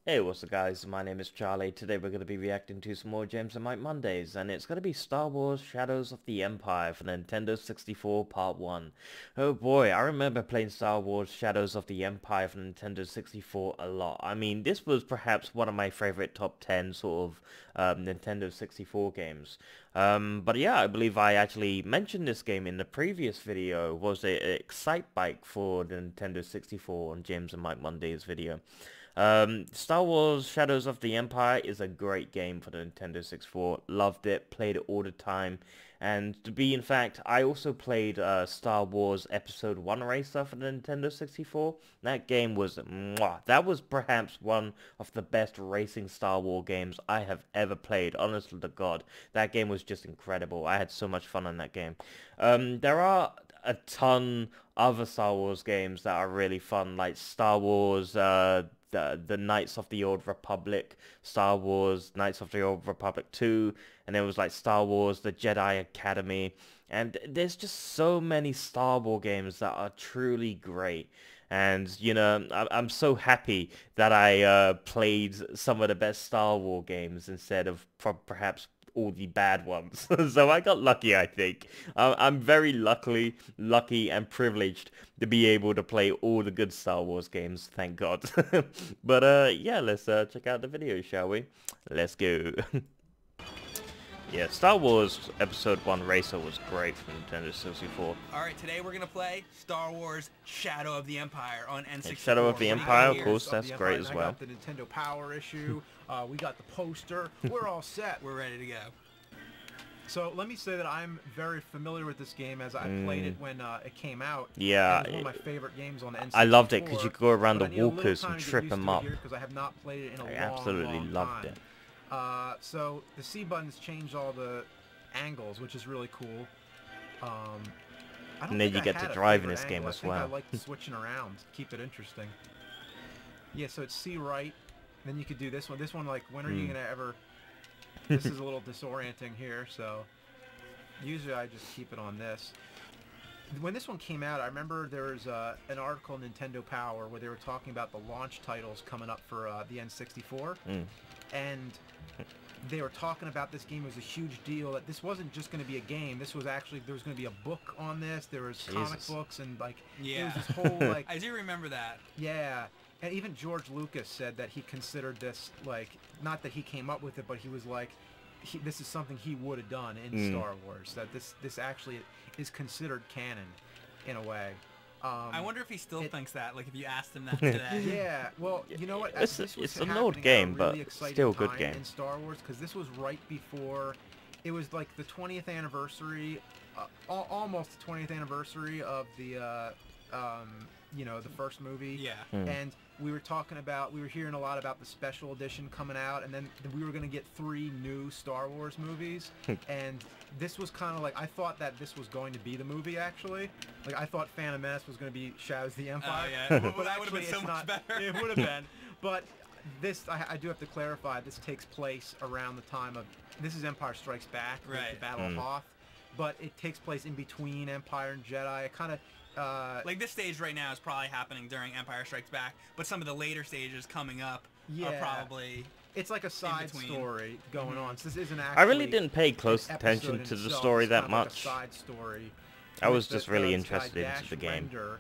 Hey, what's up guys, my name is Charlie. Today we're going to be reacting to some more James and Mike Mondays, and it's going to be Star Wars Shadows of the Empire for the Nintendo 64 Part 1. Oh boy, I remember playing Star Wars Shadows of the Empire for Nintendo 64 a lot. I mean, this was perhaps one of my favorite top 10 sort of Nintendo 64 games. But yeah, I believe I actually mentioned this game in the previous video. Was it Excite Bike for the Nintendo 64 on James and Mike Mondays video. Star Wars Shadows of the Empire is a great game for the Nintendo 64. Loved it, played it all the time. And to be in fact, I also played Star Wars Episode 1 Racer for the Nintendo 64. That game was mwah. That was perhaps one of the best racing Star Wars games I have ever played. Honestly to God, that game was just incredible. I had so much fun on that game. There are a ton other Star Wars games that are really fun, like Star Wars the Knights of the Old Republic, Star Wars Knights of the Old Republic 2, and there was like Star Wars the Jedi Academy, and there's just so many Star Wars games that are truly great. And, you know, I'm so happy that I played some of the best Star Wars games instead of perhaps all the bad ones. So I got lucky, I think. I'm very lucky and privileged to be able to play all the good Star Wars games, thank God. But yeah, let's check out the video, shall we? Let's go. Yeah, Star Wars Episode 1 Racer was great for Nintendo 64. Alright, today we're going to play Star Wars Shadow of the Empire on N64. Shadow of the Empire, of course, that's great as well. I got the Nintendo Power issue, we got the poster, we're all set. We're ready to go. So let me say that I'm very familiar with this game as I played it when it came out. Yeah, it was one of my favorite games on the N64. I loved it because you could go around the walkers and trip them up. Because I have not played it in a I absolutely loved it. So the C buttons change all the angles, which is really cool. And then you get to drive in this game as well. I like switching around to keep it interesting. Yeah, so it's C right. Then you could do this one. This one, like, when are you gonna ever? This is a little disorienting here, so usually I just keep it on this. When this one came out, I remember there was an article in Nintendo Power where they were talking about the launch titles coming up for the N64, and they were talking about this game was a huge deal. That this wasn't just going to be a game. This was actually, there was going to be a book on this. There was comic books and like it was this whole like. I do remember that. Yeah. And even George Lucas said that he considered this, like, not that he came up with it, but he was like, this is something he would have done in Star Wars. That this actually is considered canon, in a way. I wonder if he still thinks that, like if you asked him that today. Yeah, well, you know what? It's an old game, but still a good game. In Star Wars, because this was right before, it was like the 20th anniversary, almost the 20th anniversary of the, you know, the first movie. Yeah. And we were hearing a lot about the special edition coming out, and then we were going to get 3 new Star Wars movies, and this was kind of like, I thought that this was going to be the movie, actually. Like, I thought Phantom Menace was going to be Shadows of the Empire. Oh, yeah. But that would have been so much better. It would have been. But this, I do have to clarify, this takes place around the time of, this is Empire Strikes Back, right. The Battle of Hoth, but it takes place in between Empire and Jedi. It kind of, like this stage right now is probably happening during Empire Strikes Back, but some of the later stages coming up are probably. It's like a side story going on. So this isn't actually. I really didn't pay close attention to the story that much. Like a side story. I was just really interested into the game. Render,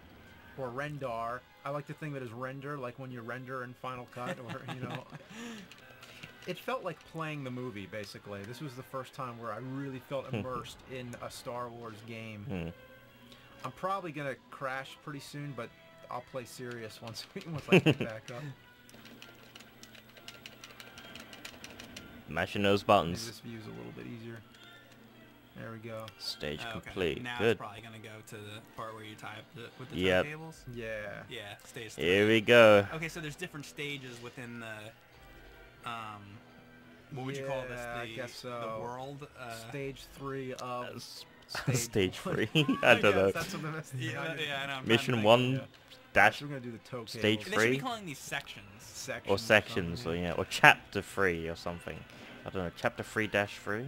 or Rendar. I like to think that as render, like when you render in Final Cut, or you know. It felt like playing the movie, basically. This was the first time where I really felt immersed in a Star Wars game. I'm probably gonna crash pretty soon, but I'll play serious once I get back up. Mashing those buttons. Maybe this view's a little bit easier. There we go. Stage Okay. complete. Now Good. it's probably gonna go to the part where you type with the turntables. Yeah. Yeah. Stage 3. Here we go. Okay, so there's different stages within the what would you call this? I guess so. The world. Stage 3 of Stage 3. I don't know. That's what Yeah, I know. Mission 1 dash we're gonna do the toe stage cables. They should be 3 calling these sections. or sections, or yeah, or chapter 3 or something. I don't know. Chapter 3 dash 3.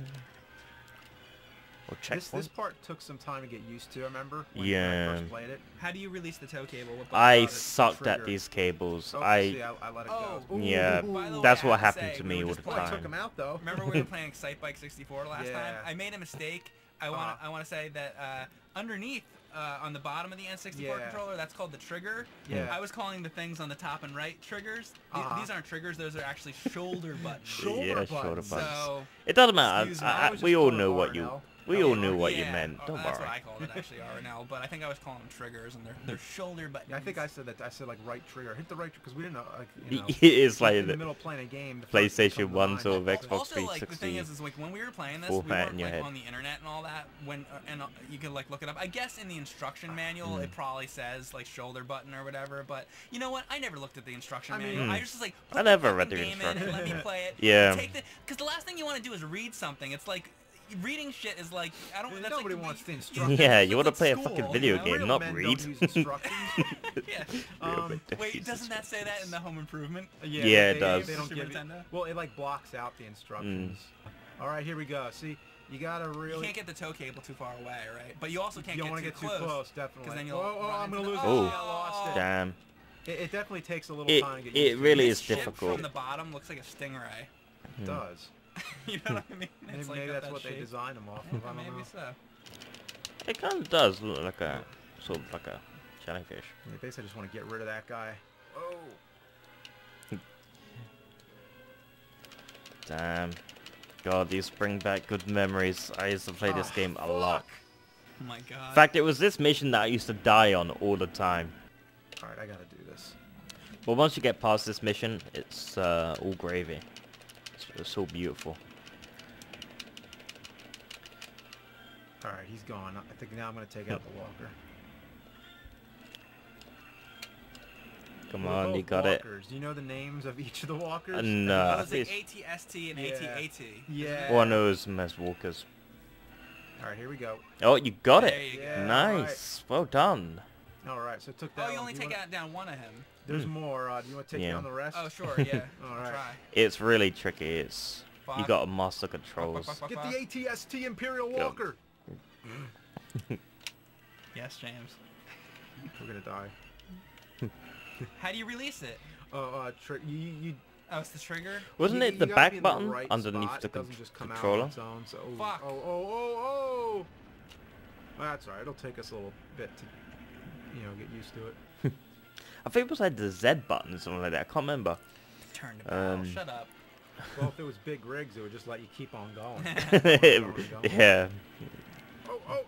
Or This checkpoint. part took some time to get used to, I remember, when Yeah. I first played it. How do you release the tow cable? What button I is it? sucked at trigger. these cables. Oh, I see, I let it Oh, go. yeah, By the way, that's I what have to happened say, to we me were all just the Oh, I took time. him out, though. Remember we were playing Excite Bike 64 last Yeah. time? I made a mistake. I want to say that underneath on the bottom of the N64 Yeah. controller, that's called the trigger. Yeah. I was calling the things on the top and right triggers. These aren't triggers; those are actually shoulder buttons. Shoulder shoulder buttons. buttons. So It doesn't matter. Excuse me, I was just We all calling know it what you. RNL. We all knew what you yeah, meant. Don't that's worry. what I called it actually, RNL. But I think I was calling them triggers, and they're shoulder buttons. Yeah, I think I said that. I said like right trigger. Hit the right trigger because we didn't know. Like, It is like in the the middle of playing a game. the first thing PlayStation comes to 1 mind sort of is- Xbox Also, like the 360 thing is like when we were playing this, format we weren't in your like head. on the internet and all that. When and you could like look it up. I guess in the instruction manual Mm. it probably says like shoulder button or whatever. But you know what? I never looked at the instruction I mean- manual. Mm. I was just like, I put never the read fucking the game in and let me instructions. play it. Yeah. Because the last thing you want to do is read something. It's like reading shit is like I don't. That's Nobody like, wants the you- instructions. Yeah, it's you like want to at play a school, fucking you video know? game, Real not men read. Don't use instructions. Yeah. Wait, Wait, doesn't that say that in the Home Improvement? Yeah, it does. They don't Super give you, Nintendo? well, it like blocks out the instructions. All right, here we go. See, you gotta You really. can't get the tow cable too far away, right? But you also can't you don't get, want to too get too close. close, definitely. then you'll oh, run I'm gonna into lose the- it. Oh. I lost it. Damn. It definitely takes a little It- time to get it used to. really This is ship difficult. from the bottom looks like a stingray. It does. You know what I mean? Maybe, It's like maybe got that's that what they shape. designed them off Yeah, of. I don't maybe know. so. It kind of does look like a sort of like a jellyfish. They basically just want to get rid of that guy. Oh. Damn. God, these bring back good memories. I used to play this Ah, game a lot. Oh my god. In fact, it was this mission that I used to die on all the time. All right, I gotta do this. But once you get past this mission, it's all gravy. It's so beautiful. All right, he's gone. I think now I'm gonna take out the walker. Come What are on, both you got it. walkers? Do you know the names of each of the walkers? No, Oh, I it's think like it's ATST and Yeah. ATAT. Yeah. one of those mess walkers. All right, here we go. Oh, you got There it. you go. Yeah, Nice. Well done. All right, so it took that. Oh, you one. only Do take wanna- out down one of him. There's more. Do you want to take Yeah. down the rest? Oh, sure, yeah. All I'll right. try. It's really tricky. It's you Fuck. got to master controls. Fuck, fuck, Get fuck, the ATST Imperial Go. Walker. Yes, James. We're gonna die. How do you release it? You Oh, it's the trigger? Wasn't you- it you the gotta back be in the button right underneath spot. the It doesn't just come out controller? on its own, so, Fuck. Oh. Well, that's all right. It'll take us a little bit to, get used to it. I think it was like the Z button or something like that. I can't remember. Turn to battle. Um, Shut up. Well, if it was big rigs, it would just let you keep on going. Yeah. Oh!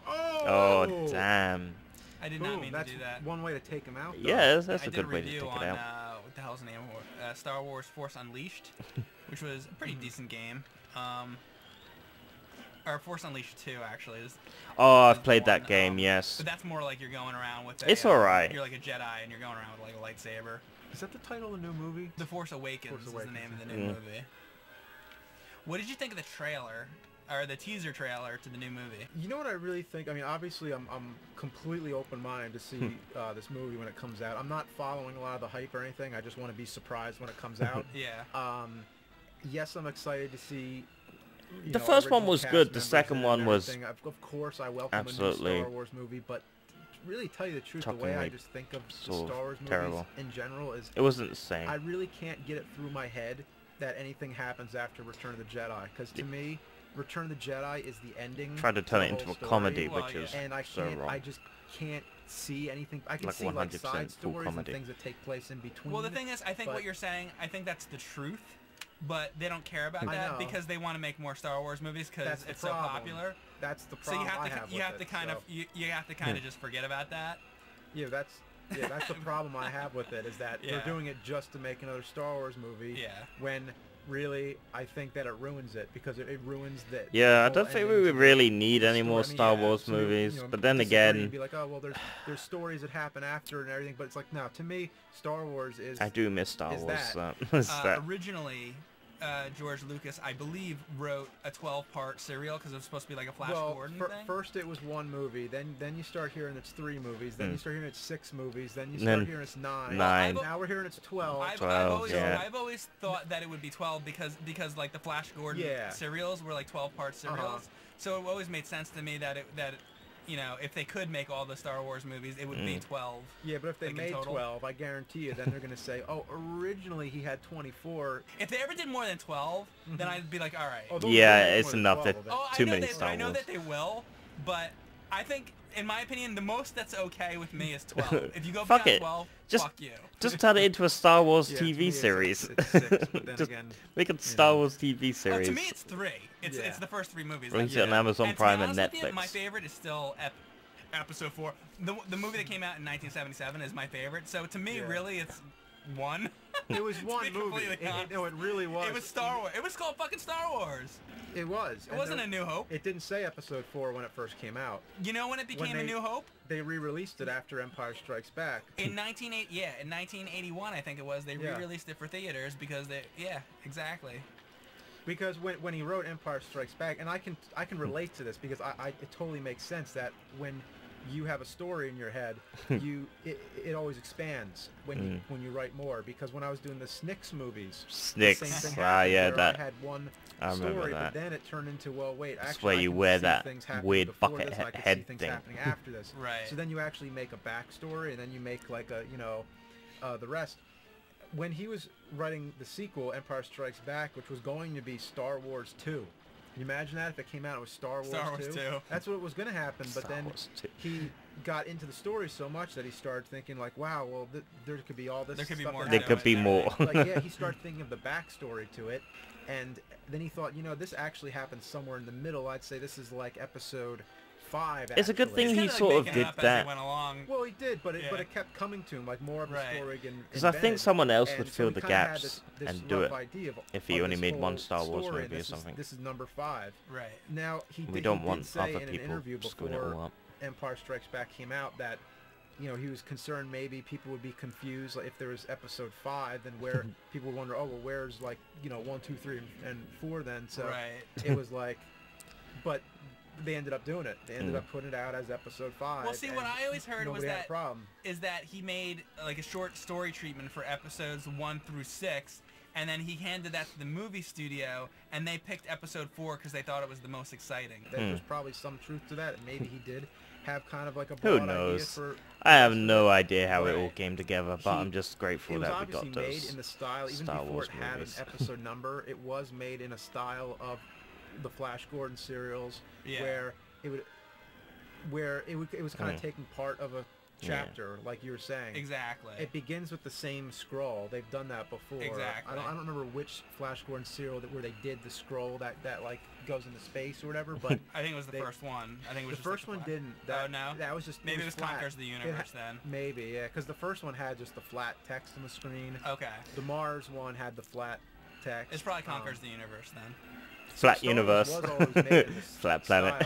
Oh, damn. I did not Boom, mean that's to do that. one way to take him out. Though. Yeah, that's I a did good way to review take it on, out. what the hell's the name of it? Star Wars Force Unleashed, which was a pretty decent game. Or Force Unleashed 2, actually. Oh, I've is played one, that game, yes. But that's more like you're going around with a... It's alright. You're like a Jedi, and you're going around with like a lightsaber. Is that the title of the new movie? The Force Awakens, Force is the Awakens. name of the new movie. What did you think of the trailer, or the teaser trailer to the new movie? You know what I really think? I mean, obviously, I'm completely open-minded to see this movie when it comes out. I'm not following a lot of the hype or anything. I just want to be surprised when it comes out. Yeah. Yes, I'm excited to see. The first one original was cast good, the members second in it one and was- everything. Of course, I welcome a Absolutely. new Star Wars movie, but to really tell you the truth, the way I Shockingly just think of the sort of Star Wars movies terrible. in general is It wasn't the same. I really can't get it through my head that anything happens after Return of the Jedi, because to me, Return of the Jedi is the ending. Tried to turn the it into whole a story, comedy, Well, which yeah. is and I so can't. wrong. I just can't see anything. I can Like see like 100% side full stories and comedy. things that take place in between. Well, the thing is, I think but- what you're saying, I think that's the truth, but they don't care about I that know. because they want to make more Star Wars movies because That's the it's so problem. popular. That's the So problem you have I to have you with have to it, kind so- of you have to kind of just forget about that. Yeah, that's the problem I have with it is that Yeah. they're doing it just to make another Star Wars movie. Yeah. When really, I think that it ruins it because it ruins the. Yeah, I whole don't think ending we to the really need story. any more I mean, Star yeah, Wars so you- movies. you know, But then disagree and again, be like, oh well, there's stories that happen after and everything, but it's like no, to me, Star Wars is. I do miss Star is Wars. that. Is that. Originally, George Lucas, I believe, wrote a 12-part serial because it was supposed to be like a Flash Gordon thing. First it was one movie, then you start hearing it's 3 movies, then you start hearing it's 6 movies, then you start hearing it's 9. Now we're hearing it's 12. I've always thought that it would be 12 because like the Flash Gordon serials were like 12-part serials. So it always made sense to me that you know, if they could make all the Star Wars movies, it would be 12. Yeah, but if they made 12, I guarantee you, then they're going to say, oh, originally he had 24. If they ever did more than 12, then I'd be like, all right. Oh, yeah, it's enough. Too many Star Wars. I know that they will, but I think, in my opinion, the most that's okay with me is 12. If you go beyond 12, fuck you. Just turn it into a Star Wars TV series. It's 6, but then just again, make it Star Wars TV series. To me, it's 3. It's the first 3 movies. Brings it on Amazon Prime and Netflix. My favorite is still Episode 4. The movie that came out in 1977 is my favorite. So to me, really, it's 1. It was one movie. No, it really was. It was Star Wars. It was called fucking Star Wars. It was. It wasn't A New Hope. It didn't say Episode 4 when it first came out. You know when it became A New Hope? They re-released it after Empire Strikes Back. In 1981, I think it was. They re-released it for theaters because exactly. Because when he wrote Empire Strikes Back, and I can relate to this because it totally makes sense that when you have a story in your head, it always expands when you write more. Because when I was doing the SNCS movies, the same thing happened, I had one story, but then it turned into, well, wait, actually, that's where you wear that weird bucket head thing. Happening after this. Right. So then you actually make a backstory, and then you make like a the rest. When he was writing the sequel, Empire Strikes Back, which was going to be Star Wars 2. Can you imagine that if it came out, it was Star Wars 2? That's what was going to happen, but then he got into the story so much that he started thinking like, wow, well, there could be all this stuff. There could be more. Like, he started thinking of the backstory to it, and then he thought, this actually happened somewhere in the middle. I'd say this is like Episode 5. It's a good thing he sort of did that. Well, he did, but it kept coming to him, like more of a story. Because I think someone else would fill the gaps and do it if he only made one Star Wars movie or something. This is number 5. Right. Now, we don't want say other in people an interview screwing it all up. Empire Strikes Back came out that he was concerned maybe people would be confused, like if there was Episode 5, then where people would wonder, oh, well, where's 1, 2, 3, and 4 then? So it was like, but they ended up doing it. They ended up putting it out as Episode 5. Well, see, what I always heard was is that he made like a short story treatment for Episodes 1 through 6, and then he handed that to the movie studio, and they picked Episode 4 because they thought it was the most exciting. There's probably some truth to that, and maybe he did have kind of like a Who broad knows? idea for... I have no idea how it all came together, but I'm just grateful that we got those. It was obviously made in the style, even Star before Wars it had movies. an episode number, it was made in a style of the Flash Gordon serials, where it was kind of taking part of a chapter, like you were saying. Exactly. It begins with the same scroll. They've done that before. Exactly. I don't remember which Flash Gordon serial where they did the scroll that like goes into space or whatever, but I think it was the first one. I think it was the first one didn't. Oh no. That was just maybe it was flat. Conquers the Universe then. Maybe, yeah, because the first one had just the flat text on the screen. Okay. The Mars one had the flat text. It's probably Conquers the Universe then. Flat universe. Flat planet.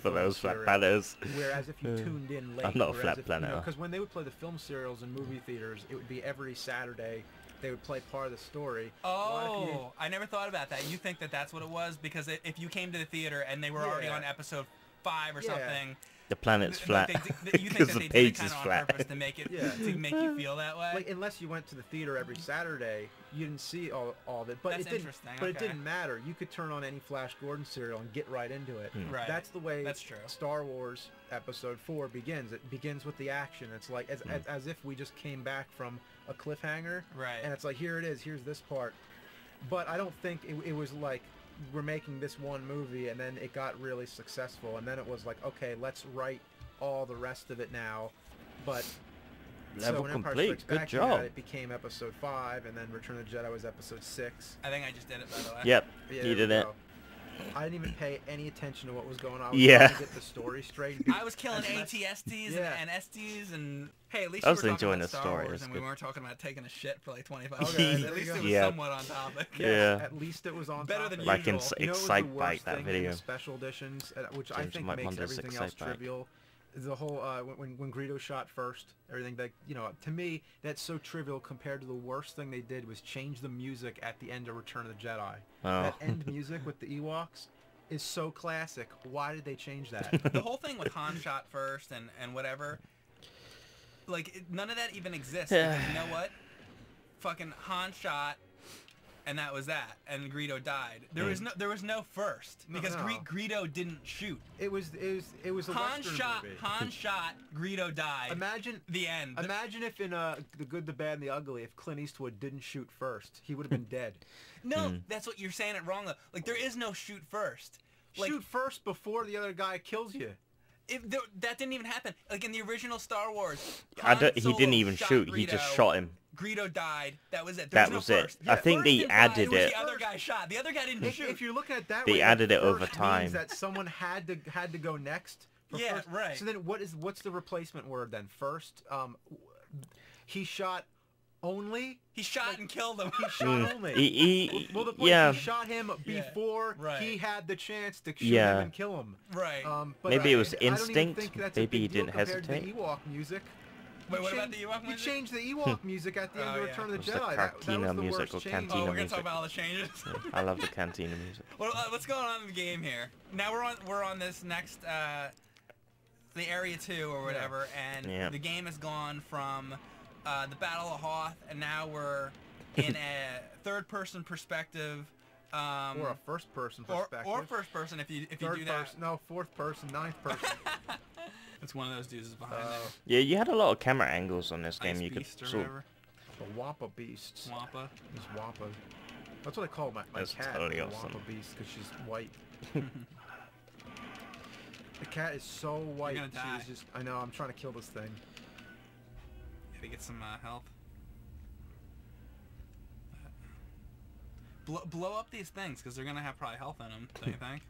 For those flat planets. Whereas if you tuned in late, I'm not a flat planet. Because when they would play the film serials in movie theaters, it would be every Saturday. They would play part of the story. Oh, I never thought about that. You think that that's what it was? Because if you came to the theater and they were already on Episode 5 or something... The planet's flat. You think that they did it kind of on purpose to make it to make you feel that way? Like, unless you went to the theater every Saturday, you didn't see all of it. But That's interesting. But it didn't matter. You could turn on any Flash Gordon serial and get right into it. Right. That's the way That's true. Star Wars Episode 4 begins. It begins with the action. It's like as if we just came back from a cliffhanger. Right. And it's like, here it is. Here's this part. But I don't think it was like, we're making this one movie and then it got really successful and then it was like, okay, let's write all the rest of it now. But Level when Empire complete. Strikes Good Back job. came out, it became Episode 5 and then Return of the Jedi was Episode 6. I think I just did it, by the way. Yep, Yeah, you did it. I didn't even pay any attention to what was going on. I was Yeah. trying to get the story straight. I was killing ATSTs and STs and hey, at least I we was were talking enjoying about the Star story. Wars It and was we weren't talking about taking a shit for like 25 Okay, minutes. there At you least go. it was Yeah. somewhat on topic. Yeah. At least it was on Better topic. than Like in usual. You know what was Excite the Bike, worst that thing video. in the special editions, which I James think Mike makes Monda's everything Excite else Bike. trivial, The whole when Greedo shot first, everything that to me that's so trivial compared to the worst thing they did was change the music at the end of Return of the Jedi. Oh. That end music with the Ewoks is so classic. Why did they change that? The whole thing with Han shot first and whatever, like none of that even exists. Because you know what? Fucking Han shot. And that was that, and Greedo died. There was no first because Greedo didn't shoot. It was a Western movie. Han shot, Greedo died. Imagine the end. Imagine if in The Good, the Bad, and the Ugly, if Clint Eastwood didn't shoot first, he would have been dead. No, that's what you're saying it wrong though. Like there is no shoot first. Like, shoot first before the other guy kills you. That didn't even happen. Like in the original Star Wars, he didn't even shoot. He just shot him. Greedo died. That was it. That was it. I think they added it. The other guy shot. The other guy didn't shoot. If you're looking at that, they added it over time. Means that someone had to go next. Yeah, first. right. So then, what's the replacement word then? First, he shot only. He shot and killed him. He shot only. He shot him before he had the chance to shoot him and kill him. Right. But maybe it was I don't even instinct. think that's Maybe a he big deal didn't compared hesitate. To the Ewok music. Wait, what about the Ewok music? You changed the Ewok music at the end of Return of the It was Jedi. the That was Cantina the music worst or change. Cantina we're gonna music. talk about all the changes. I love the Cantina music. What's going on in the game here? Now we're on this next the area 2 or whatever, and the game has gone from the Battle of Hoth, and now we're in a third-person perspective. Or a first-person perspective. Or first person if you do that. No, fourth person, ninth person. It's one of those dudes behind there. Yeah, you had a lot of camera angles on this game. Ice You could Beast or sort whatever. The Wampa Beasts. Wampa. These Wampa. That's what I call my That's cat. totally the awesome. Wampa Beast, because she's white. The cat is so white. You're gonna die. She's just. I know. I'm trying to kill this thing. Gotta get some health. Blow up these things because they're gonna have probably health in them. Don't you think?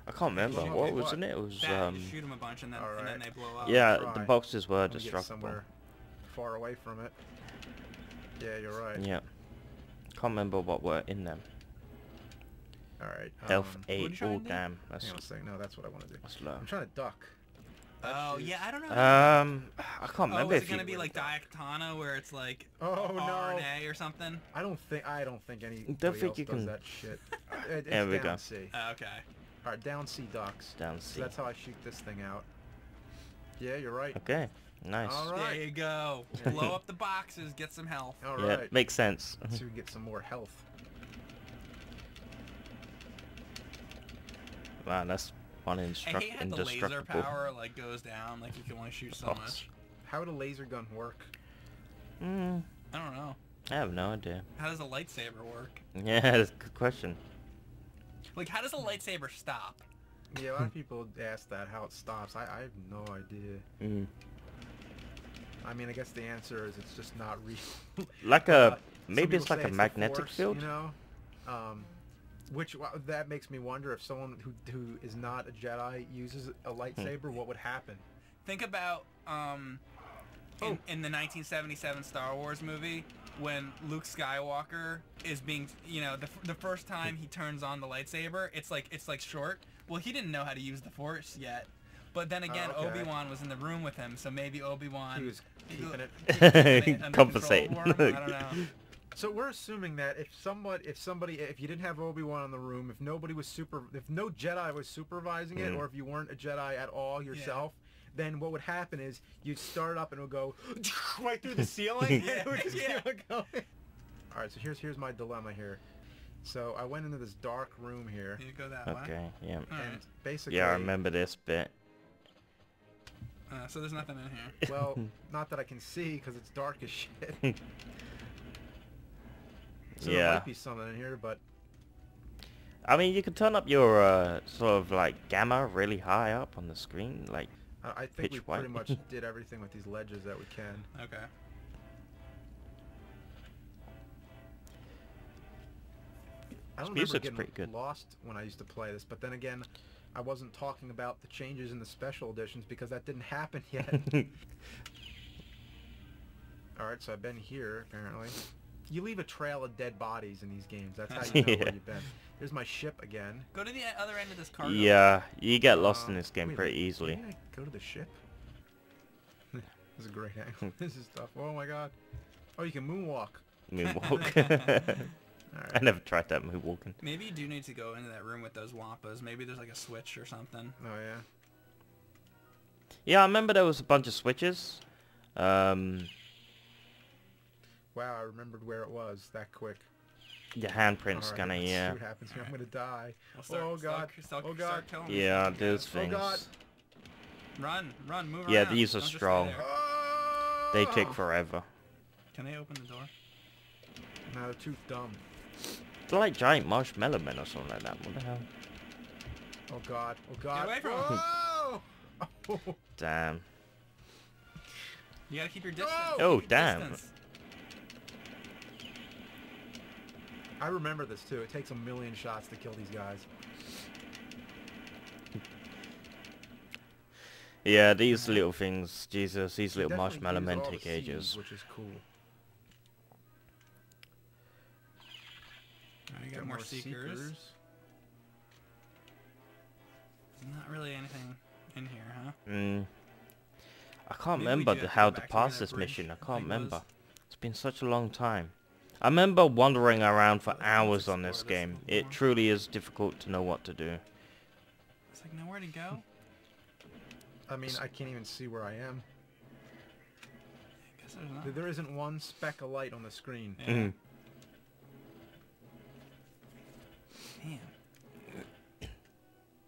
I can't remember. What was in it? It was you shoot them a bunch and then they blow up. yeah, Try. the boxes were Get destructible. somewhere far away from it. Yeah, you're right. Yeah. Can't remember what were in them. All right. Health what are you 8. trying Oh to do? damn, that's Hang on a second. No, that's what I want to do. that's low. I'm trying to duck. Oh yeah, I don't know. I can't remember is if it gonna you. be like Daikatana where it's like Oh no. RNA or something? I don't think any Don't think else you does can- that shit. It's There we down go. C. Okay. All right, down C ducks. Down So C. that's how I shoot this thing out. Yeah, you're right. Okay, nice. All right. There you go. Blow up the boxes, get some health. All Yeah, right. makes sense. So we can get some more health. Wow, that's I hate how the laser indestructible. power like goes down, like you can only shoot so Oh. much. How would a laser gun work? I don't know. I have no idea. How does a lightsaber work? Yeah, that's a good question. Like, how does a lightsaber stop? Yeah, a lot of people ask that, how it stops. I have no idea. Mm. I mean, I guess the answer is it's just not real. Like Some maybe people it's like say a the magnetic Force, field. You know? That makes me wonder if someone who is not a Jedi uses a lightsaber, what would happen? Think about in the 1977 Star Wars movie when Luke Skywalker is being, the first time he turns on the lightsaber, it's like short. Well, he didn't know how to use the Force yet. But then again, okay. Obi-Wan was in the room with him, so maybe Obi-Wan He was keeping it. under Compensate. control for him. I don't know. So we're assuming that if you didn't have Obi-Wan in the room, if no Jedi was supervising it, or if you weren't a Jedi at all yourself, then what would happen is you'd start up and it would go right through the ceiling. And it would just keep going. All right, so here's my dilemma here. So I went into this dark room here, You go that way. Okay, yeah. and basically, Yeah, I remember this bit. So there's nothing in here. well, not that I can see because it's dark as shit. So there Yeah. might be something in here, but I mean, you can turn up your sort of like gamma really high up on the screen, like. I think we Pitch white. pretty much did everything with these ledges that we can. Okay. I don't remember music's getting pretty good. lost when I used to play this, but then again, I wasn't talking about the changes in the special editions because that didn't happen yet. Alright, so I've been here, apparently. You leave a trail of dead bodies in these games. That's how you know where you've been. Here's my ship again. Go to the other end of this cargo. Yeah, you get lost in this game wait, pretty easily. Maybe I go to the ship? This is a great angle. This is tough. Oh my god. Oh, you can moonwalk. Moonwalk. Alright. I never tried that moonwalking. Maybe you do need to go into that room with those wampas. Maybe there's like a switch or something. Oh yeah. Yeah, I remember there was a bunch of switches. Wow, I remembered where it was that quick. Your handprint Alright, scanner, let's yeah. see what happens here. I'm gonna die. Well, Oh god. Oh god. Yeah, those Oh things. god. Run, move Yeah, around. these are Don't just stay strong. there. Oh! They take forever. Can they open the door? No, they're too dumb. They're like giant marshmallow men or something like that. What the hell? Oh god. Oh god. Get away from Whoa! Oh. Damn. You gotta keep your distance. Oh, Keep your damn. distance. I remember this too. It takes a million shots to kill these guys. Yeah, these little things, Jesus, these They little definitely marshmallow use men all the take seeds, ages. which is cool. Alright, you got more seekers. There's not really anything in here, huh? I can't Maybe we remember do have to how go to back to where pass that this bridge mission. I thing can't remember. was. It's been such a long time. I remember wandering around for Let's hours on explore this this game. a little It more. truly is difficult to know what to do. It's like nowhere to go. I mean, I can't even see where I am. I guess there's not. There isn't one speck of light on the screen. Yeah. Mhm. Damn.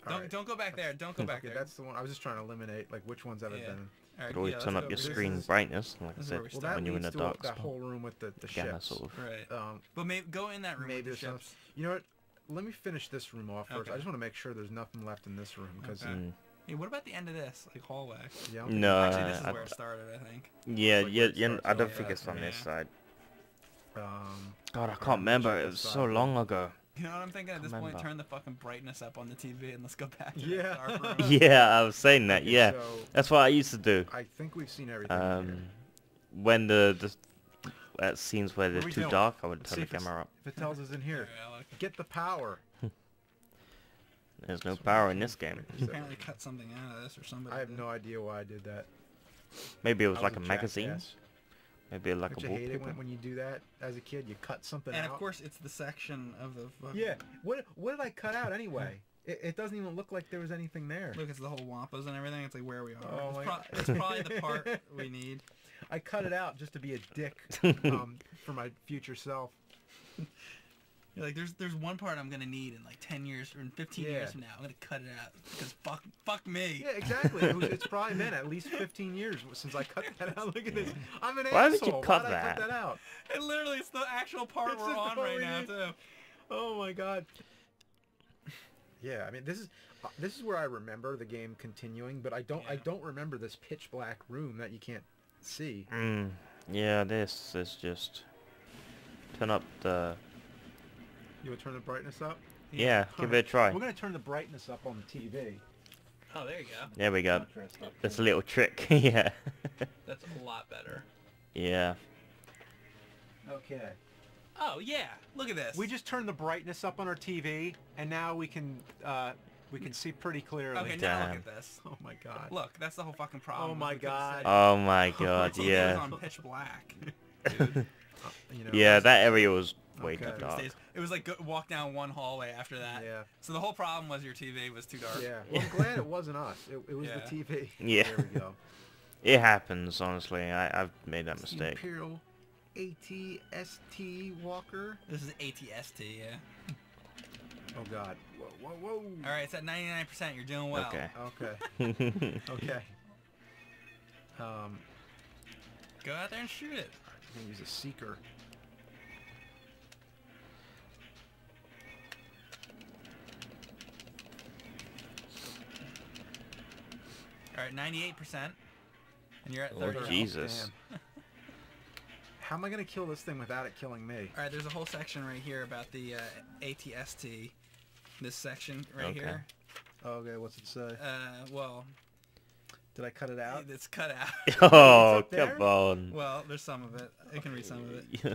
Alright. Don't go back there. Don't go back Okay, there. that's the one. I was just trying to eliminate like which ones have Yeah. been. Alright, Could always yeah, turn let's up go. your This screen is- brightness, like I this is said, where we Well, start. that when you're in leads a to dark that spot. whole room with the Gamma ships. sort of. Right. Um, But maybe go in that room maybe with the there's some. ships. You know what? Let me finish this room off first. Okay. I just want to make sure there's nothing left in this room because Okay. Hey, what about the end of this? Like hallway? yeah, I don't think No, Actually, this is I- where it started, I think. Yeah, It's like yeah, where it yeah. starts I don't off, think yeah. it's on this Yeah. side. God, I I'm can't remember. sure It this was side, so but- long ago. You know what I'm thinking at this point? Remember. Turn the fucking brightness up on the TV and let's go back to Yeah. that dark room. Yeah, I was saying that. Okay, Yeah, so that's what I used to do. I think we've seen everything. here. When the scenes where they're What are we too doing? dark, I would Let's turn see the if it's- camera up. If it tells us in here, Here, Alec. get the power. There's no power in this game. Apparently cut something out of this or somebody. I have did. no idea why I did that. Maybe it was I like a was magazine. jackass. Maybe like Don't a you hate it wallpaper. when you do that as a kid? You cut something And out. of course, it's the section of the fucking... Yeah. What did I cut out anyway? It doesn't even look like there was anything there. Look, it's the whole wampas and everything. It's like where we are. Oh it's, my pro- God. it's probably the part we need. I cut it out just to be a dick for my future self. You're like, there's one part I'm gonna need in like 10 years or in 15 Yeah. years from now. I'm gonna cut it out because fuck me. Yeah, exactly. It's probably been at least 15 years since I cut that out. Look at this. I'm an Why would asshole. you cut Why did I that? cut that out? And literally, it's the actual part It's we're the on part right we now need. too. Oh my god. Yeah, I mean this is where I remember the game continuing, but I Yeah. don't remember this pitch black room that you can't see. Yeah, this is just turn up the. You want to turn the brightness up? Yeah, give it a try. We're gonna turn the brightness up on the TV. Oh, there you go. There we go. Contrast up. That's a little trick. Yeah. That's a lot better. Yeah. Okay. Oh yeah, look at this. We just turned the brightness up on our TV, and now we can see pretty clearly. Okay, now Damn. look at this. Oh my god. Look, that's the whole fucking problem. Oh my We could've God. said- Oh my god. TV was Yeah. on pitch black. You know, Yeah, that area was way Okay. too dark. It was like walk down one hallway after that. Yeah. So the whole problem was your TV was too dark. Yeah. Well, I'm glad it wasn't us. It was Yeah. the TV. Yeah. There we go. It happens, honestly. I've made that It's the mistake. Imperial ATST Walker. This is ATST, yeah. Oh god. Whoa, whoa, whoa. All right, it's at 99%. You're doing well. Okay. Okay. Okay. Go out there and shoot it. I'm gonna use a seeker. All right, 98%. And you're at Oh, 30. Jesus. Damn. How am I gonna kill this thing without it killing me? All right, there's a whole section right here about the ATST. This section right Okay. here. Okay, what's it say? Well, Did I cut it out? it's cut out. Oh, up there? come on. Well, there's some of it. I can read some of it. Yeah.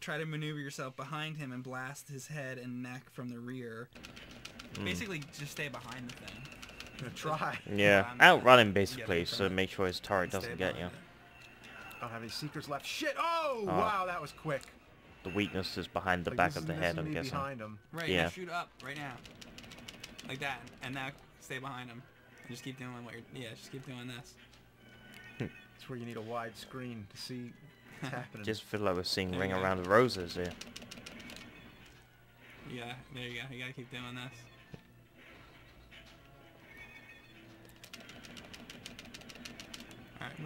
try to maneuver yourself behind him and blast his head and neck from the rear. Basically, just stay behind the thing. I'm gonna try. Yeah, outrun him basically, so make sure his turret doesn't get you. I don't have any secrets left. Shit! Oh, wow, that was quick. The weakness is behind the back of the head, I'm guessing. Behind him. Right, yeah. Now shoot up right now. Like that. And now stay behind him. And just keep doing what you're... Yeah, just keep doing this. It's where you need a wide screen to see what's happening. Just feel like we're seeing Ring Around the Roses here. Yeah, there you go. You gotta keep doing this.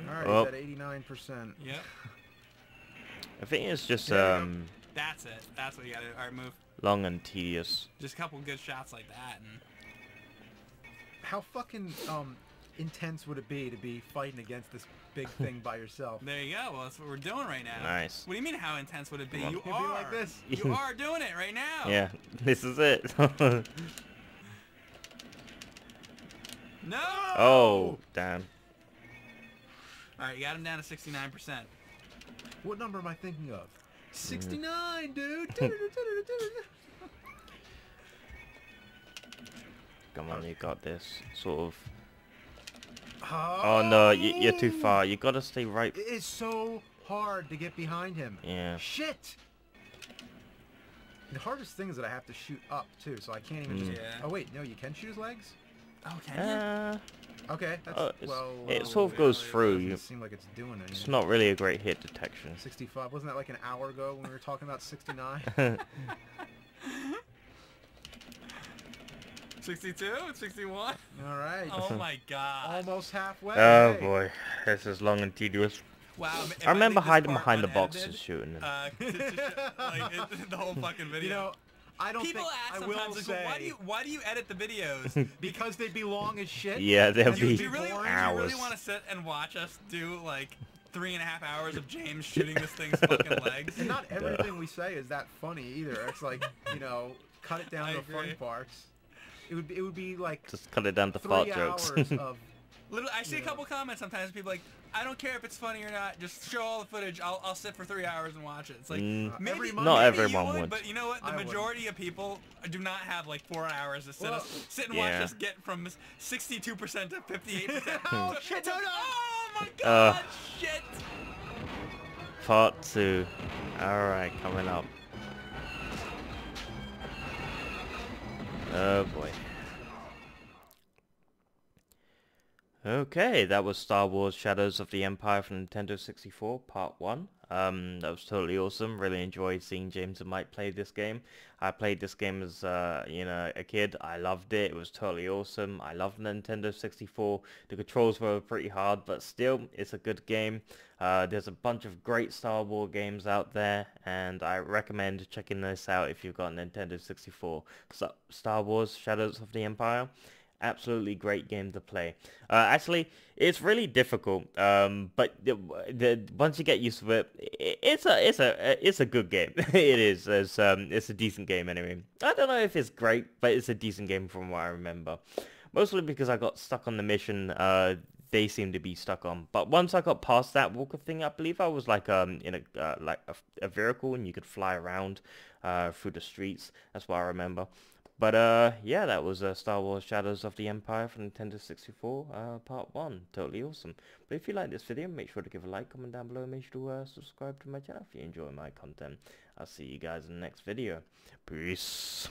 Alright, he's at 89%. Yep. I think it's just That's it. That's what you gotta do. Alright, move. long and tedious. Just a couple good shots like that and... How fucking intense would it be to be fighting against this big thing by yourself? There you go. Well, that's what we're doing right now. Nice. What do you mean how intense would it be? Come on. You It'd are. be like this. You are doing it right now. Yeah, this is it. No! Oh, damn. Alright, you got him down to 69%. What number am I thinking of? 69, dude! Come on, you got this. Sort of. Oh, Oh no, you're too far. You gotta stay right. It is so hard to get behind him. Yeah. Shit! The hardest thing is that I have to shoot up, too, so I can't even just... Yeah. Oh, wait, no, you can shoot his legs? Oh, can you? Okay, that's... it sort of goes through. It doesn't seem like it's doing anything. It's not really a great hit detection. 65. Wasn't that like an hour ago when we were talking about 69? 62? 61? Alright. Oh my god. Almost halfway. Oh boy, this is long and tedious. Wow. I remember hiding part behind the unedited, boxes shooting them. The whole fucking video. You know, I don't People think... ask I will sometimes, like, say... why do you edit the videos? Because they belong as shit? Yeah, they'll do be you really hours. want to sit and watch us do, like, 3.5 hours of James shooting this thing's fucking legs? And not everything we say is that funny either. It's like, you know, cut it down to the fun parts. It would be like Just cut it down to fart 3 jokes. hours of... Literally, I see a couple comments sometimes. People like, I don't care if it's funny or not. Just show all the footage. I'll sit for 3 hours and watch it. It's like maybe not everyone you would, would. but you know what? The majority of people do not have like 4 hours to sit and watch us get from 62% to 58%. Oh shit! No! Oh my god! Shit! Part 2. Alright, coming up. Oh boy. Okay, that was Star Wars Shadows of the Empire for Nintendo 64, Part 1. That was totally awesome. Really enjoyed seeing James and Mike play this game. I played this game as, a kid. I loved it. It was totally awesome. I loved Nintendo 64. The controls were pretty hard, but still, it's a good game. There's a bunch of great Star Wars games out there, and I recommend checking this out if you've got a Nintendo 64. So, Star Wars Shadows of the Empire. Absolutely great game to play. Actually, it's really difficult, but once you get used to it, it's a good game. It is. It's a decent game anyway. I don't know if it's great, but it's a decent game from what I remember. Mostly because I got stuck on the mission. They seem to be stuck on. But once I got past that walker thing, I believe I was like in a vehicle and you could fly around through the streets. That's what I remember. But yeah, that was Star Wars Shadows of the Empire for Nintendo 64, Part 1. Totally awesome. But if you like this video, make sure to give a like, comment down below, and make sure to subscribe to my channel if you enjoy my content. I'll see you guys in the next video. Peace.